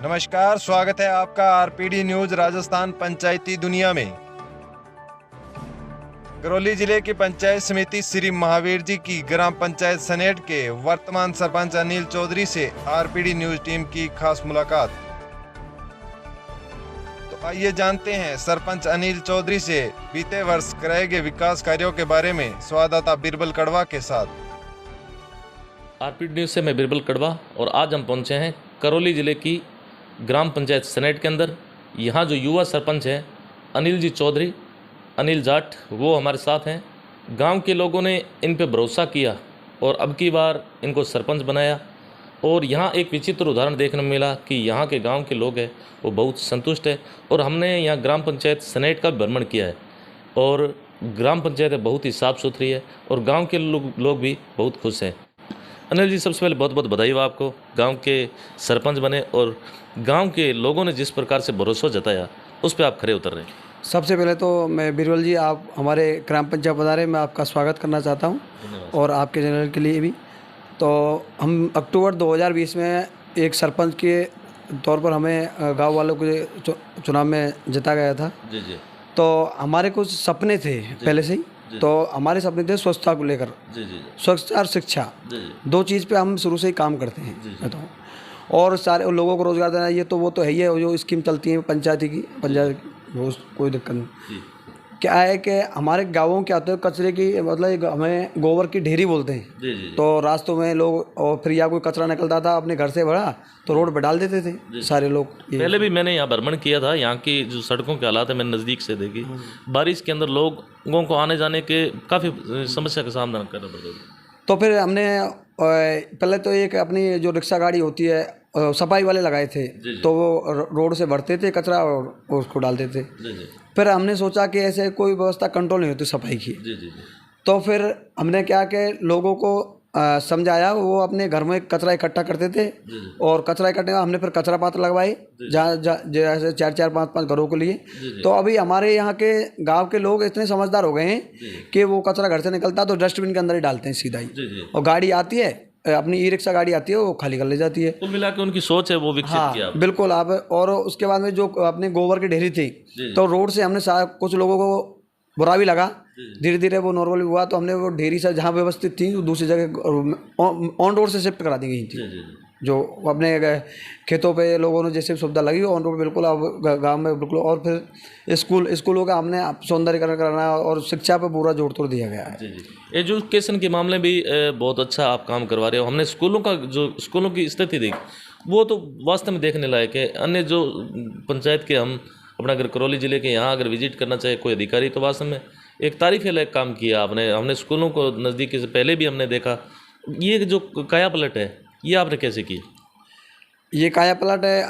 नमस्कार, स्वागत है आपका आरपीडी न्यूज राजस्थान पंचायती दुनिया में। करौली जिले की पंचायत समिति श्री महावीर जी की ग्राम पंचायत सनेट के वर्तमान सरपंच अनिल चौधरी से आरपीडी न्यूज टीम की खास मुलाकात। तो आइए जानते हैं सरपंच अनिल चौधरी से बीते वर्ष कराए गए विकास कार्यों के बारे में संवाददाता बिरबल कड़वा के साथ। आरपीडी न्यूज़ से मैं बिरबल कड़वा और आज हम पहुंचे हैं करौली ज़िले की ग्राम पंचायत सनेट के अंदर। यहाँ जो युवा सरपंच हैं अनिल जी चौधरी, अनिल जाट, वो हमारे साथ हैं। गांव के लोगों ने इन पे भरोसा किया और अब की बार इनको सरपंच बनाया। और यहाँ एक विचित्र उदाहरण देखने को मिला कि यहाँ के गांव के लोग हैं वो बहुत संतुष्ट है। और हमने यहाँ ग्राम पंचायत सनेट का भ्रमण किया है और ग्राम पंचायत बहुत ही साफ़ सुथरी है और गाँव के लोग भी बहुत खुश हैं। अनिल जी, सबसे पहले बहुत बहुत बधाई हो आपको, गांव के सरपंच बने और गांव के लोगों ने जिस प्रकार से भरोसा जताया उस पर आप खरे उतर रहे हैं। सबसे पहले तो मैं बिरबल जी, आप हमारे ग्राम पंचायत पधारे, मैं आपका स्वागत करना चाहता हूं और आपके चैनल के लिए भी। तो हम अक्टूबर 2020 में एक सरपंच के तौर पर हमें गांव वालों के चुनाव में जिता गया था। जी जी। तो हमारे कुछ सपने थे पहले से ही। तो हमारे सपने थे स्वच्छता को लेकर। जी जी। स्वच्छता और शिक्षा, दो चीज़ पे हम शुरू से ही काम करते हैं। तो और सारे लोगों को रोजगार देना, ये तो वो तो है ही है। जो स्कीम चलती है पंचायत की वो कोई दिक्कत नहीं। क्या है कि हमारे गाँवों के आते हैं कचरे की, मतलब हमें गोबर की ढेरी बोलते हैं। जी जी। तो रास्तों में लोग, और फिर या कोई कचरा निकलता था अपने घर से भरा तो रोड पर डाल देते थे सारे लोग। पहले भी मैंने यहाँ भ्रमण किया था, यहाँ की जो सड़कों के हालात है मैंने नज़दीक से देखी। बारिश के अंदर लोगों को आने जाने के काफ़ी समस्या का सामना करना पड़ता था। तो फिर हमने पहले तो एक अपनी जो रिक्शा गाड़ी होती है सफाई वाले लगाए थे। तो वो रोड से भरते थे कचरा और उसको डालते थे। फिर हमने सोचा कि ऐसे कोई व्यवस्था कंट्रोल नहीं होती सफाई की। तो फिर हमने क्या कि लोगों को समझाया, वो अपने घर में कचरा इकट्ठा करते थे और कचरा इकट्ठा हमने फिर कचरा पात्र लगवाए जैसे 4-4, 5-5 घरों के लिए। तो अभी हमारे यहाँ के गांव के लोग इतने समझदार हो गए हैं कि वो कचरा घर से निकलता है तो डस्टबिन के अंदर ही डालते हैं सीधा ही। और गाड़ी आती है, अपनी ई रिक्शा गाड़ी आती है, वो खाली कर ले जाती है। कुल मिला के उनकी सोच है वो विकसित किया। बिल्कुल। आप और उसके बाद में जो अपने गोबर की ढेरी थी, तो रोड से हमने कुछ लोगों को बुरा भी लगा, धीरे धीरे वो नॉर्मल हुआ। तो हमने वो ढेरी से जहाँ व्यवस्थित थी वो दूसरी जगह ऑन रोड से शिफ्ट करा दी गई थी। जो अपने खेतों पे लोगों ने जैसे सुविधा लगी ऑन रोड बिल्कुल अब गांव में बिल्कुल। और फिर स्कूलों का हमने सौंदर्यकरण कराना और शिक्षा पे पूरा जोर तोड़ दिया गया है। एजुकेशन के मामले भी बहुत अच्छा आप काम करवा रहे हो। हमने स्कूलों की स्थिति देखी, वो तो वास्तव में देखने लायक है। अन्य जो पंचायत के हम अपना अगर करौली ज़िले के यहाँ अगर विजिट करना चाहे कोई अधिकारी, तो वास्तव में एक तारीफ़ लायक काम किया आपने। हमने स्कूलों को नज़दीकी से पहले भी हमने देखा। ये जो काया पलट है ये आपने कैसे की? ये काया पलट है,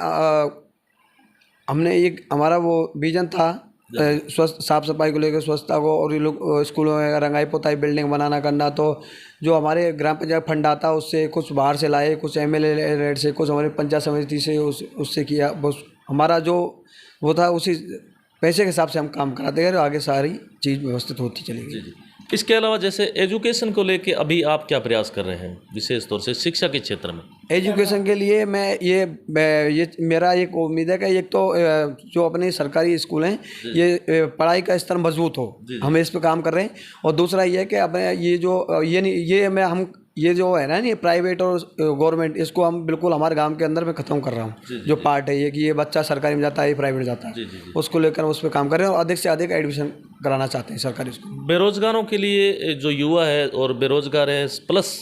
हमने एक हमारा वो विजन था स्वस्थ साफ सफाई को लेकर, स्वच्छता को, और ये लोग स्कूलों में रंगाई पोताई बिल्डिंग बनाना करना। तो जो हमारे ग्राम पंचायत फंड आता उससे कुछ बाहर से लाए, कुछ MLA रेट से, कुछ हमारे पंचायत समिति से उससे किया। बस हमारा जो वो था उसी पैसे के हिसाब से हम काम कराते गए, आगे सारी चीज़ व्यवस्थित होती चली गई। इसके अलावा जैसे एजुकेशन को लेके अभी आप क्या प्रयास कर रहे हैं, विशेष तौर से शिक्षा के क्षेत्र में? एजुकेशन के लिए मैं ये मेरा एक उम्मीद है कि एक तो जो अपने सरकारी स्कूल हैं ये पढ़ाई का स्तर मजबूत हो, हम इस पे काम कर रहे हैं। और दूसरा ये है कि अब ये जो ये जो है ना, ये प्राइवेट और गवर्नमेंट, इसको हम बिल्कुल हमारे गांव के अंदर में ख़त्म कर रहा हूँ। जो पार्ट है ये कि ये बच्चा सरकारी में जाता है, ये प्राइवेट में जाता है, उसको लेकर उस पर काम कर रहे हैं और अधिक से अधिक एडमिशन कराना चाहते हैं सरकारी स्कूल। बेरोजगारों के लिए जो युवा है और बेरोजगार है प्लस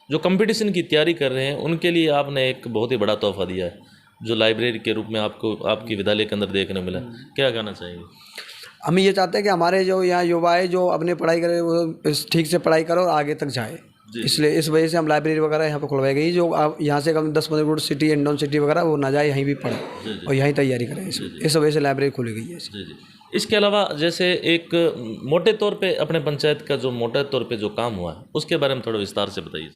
जो कंपटीशन की तैयारी कर रहे हैं, उनके लिए आपने एक बहुत ही बड़ा तोहफा दिया है जो लाइब्रेरी के रूप में आपको आपकी विद्यालय के अंदर देखने मिला। क्या कहना चाहेंगे? हम ये चाहते हैं कि हमारे जो यहाँ युवा है जो अपने पढ़ाई करे वो ठीक से पढ़ाई करे और आगे तक जाए। इसलिए इस वजह से हम लाइब्रेरी वगैरह यहाँ पे खुलवाई गई, जो आप यहाँ से कम 10-15 kilometre city and down city वगैरह वो ना जाए, यहीं भी पढ़े और यहीं तैयारी करें। इस वजह से लाइब्रेरी खुली गई है। इसके अलावा जैसे एक मोटे तौर पे अपने पंचायत का जो मोटे तौर पे जो काम हुआ है उसके बारे में थोड़ा विस्तार से बताइए।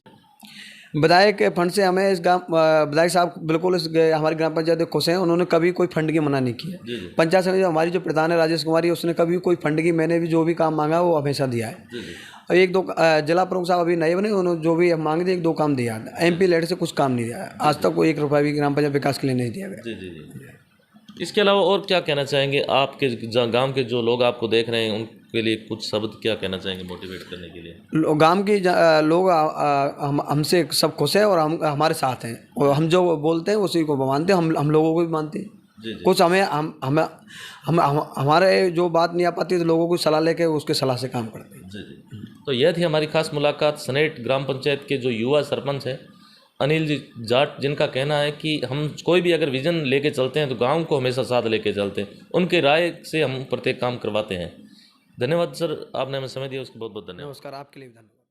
विधायक के फंड से हमें इस विधायक साहब बिल्कुल हमारी ग्राम पंचायत में खुश हैं। उन्होंने कभी कोई फंड की मना नहीं किया। पंचायत समिति हमारी जो प्रधान है राजेश कुमारी, उसने कभी कोई फंड की, मैंने भी जो भी काम मांगा वो हमेशा दिया है। और एक दो जिला प्रमुख साहब अभी नए बने, उन्होंने जो भी हम मांगे थे 1-2 काम दिया। MP लेटर से कुछ काम नहीं दिया आज तक, कोई 1 रुपया भी ग्राम पंचायत विकास के लिए नहीं दिया गया। इसके अलावा और क्या कहना चाहेंगे? आपके गांव के जो लोग आपको देख रहे हैं उनके लिए कुछ शब्द क्या कहना चाहेंगे मोटिवेट करने के लिए? गांव के लोग हमसे सब खुश हैं और हम हमारे साथ हैं, और हम जो बोलते हैं उसी को मानते हैं, हम लोगों को भी मानते हैं। कुछ हमारे जो बात नहीं आ पाती तो लोगों को सलाह लेके उसके सलाह से काम करते हैं। तो यह थी हमारी खास मुलाकात सनेट ग्राम पंचायत के जो युवा सरपंच है अनिल जी जाट, जिनका कहना है कि हम कोई भी अगर विजन लेके चलते हैं तो गांव को हमेशा साथ लेके चलते हैं। उनके राय से हम प्रत्येक काम करवाते हैं। धन्यवाद सर, आपने हमें समय दिया उसके बहुत बहुत धन्यवाद। नमस्कार, आपके लिए भी धन्यवाद।